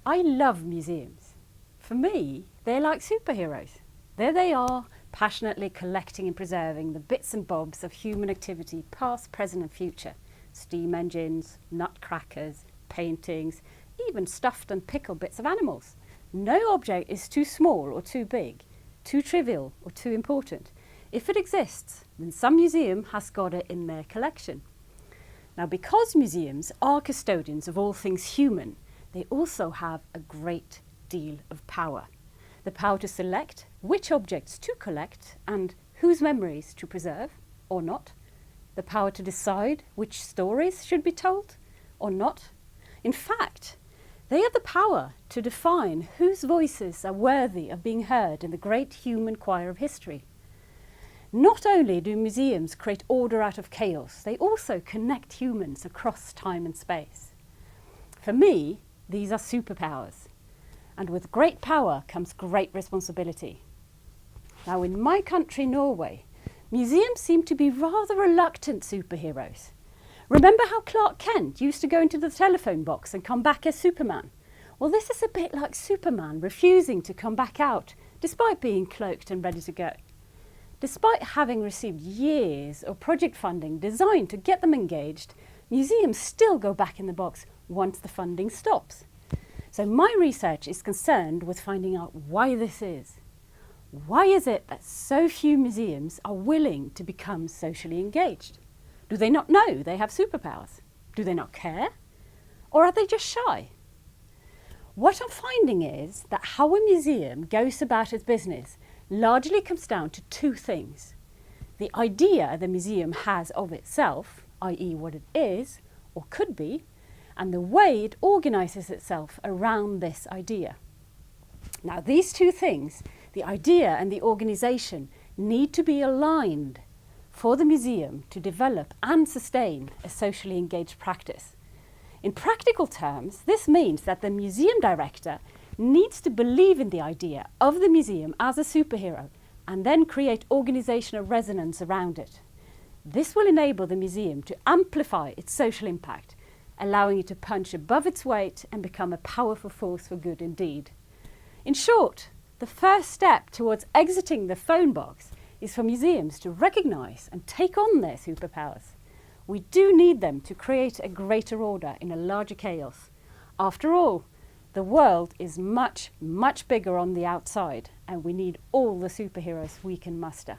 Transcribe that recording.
I love museums. For me, they're like superheroes. There they are, passionately collecting and preserving the bits and bobs of human activity, past, present and future. Steam engines, nutcrackers, paintings, even stuffed and pickled bits of animals. No object is too small or too big, too trivial or too important. If it exists, then some museum has got it in their collection. Now, because museums are custodians of all things human, they also have a great deal of power. The power to select which objects to collect and whose memories to preserve or not. The power to decide which stories should be told or not. In fact, they have the power to define whose voices are worthy of being heard in the great human choir of history. Not only do museums create order out of chaos, they also connect humans across time and space. For me, these are superpowers. And with great power comes great responsibility. Now, in my country, Norway, museums seem to be rather reluctant superheroes. Remember how Clark Kent used to go into the telephone box and come back as Superman? Well, this is a bit like Superman refusing to come back out despite being cloaked and ready to go. Despite having received years of project funding designed to get them engaged, museums still go back in the box once the funding stops. So my research is concerned with finding out why this is. Why is it that so few museums are willing to become socially engaged? Do they not know they have superpowers? Do they not care? Or are they just shy? What I'm finding is that how a museum goes about its business largely comes down to two things. The idea the museum has of itself, i.e. what it is or could be, and the way it organises itself around this idea. Now, these two things, the idea and the organisation, need to be aligned for the museum to develop and sustain a socially engaged practice. In practical terms, this means that the museum director needs to believe in the idea of the museum as a superhero and then create organisational resonance around it. This will enable the museum to amplify its social impact, allowing it to punch above its weight and become a powerful force for good indeed. In short, the first step towards exiting the phone box is for museums to recognise and take on their superpowers. We do need them to create a greater order in a larger chaos. After all, the world is much, much bigger on the outside, and we need all the superheroes we can muster.